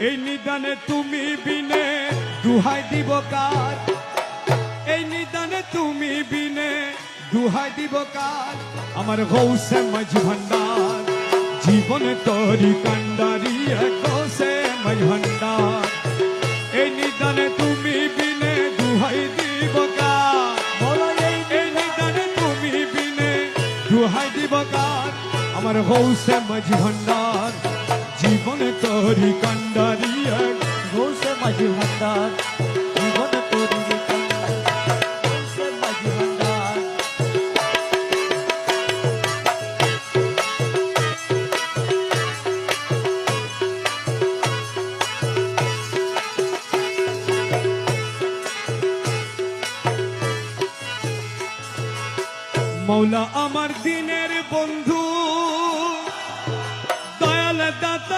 এই নিদানে তুমি বিনে দুহাই দিব কার, এই নিদানে তুমি বিনে দুহাই দিব কার। আমার গৌসে মাঝি ভান্ডার জীবনে তরি কান্ডারি গৌসে মাঝি ভান্ডার। এই নিদানে তুমি বিনে দুহাই দিব কার, এই নিদানে তুমি বিনে দুহাই দিব কার। আমার গৌসে মাঝি ভান্ডার জীবনে তরি কান্ডারি গৌসে মাঝি ভান্ডার জীবনে তরি গৌসে মাঝি ভান্ডার। মৌলা আমার দিন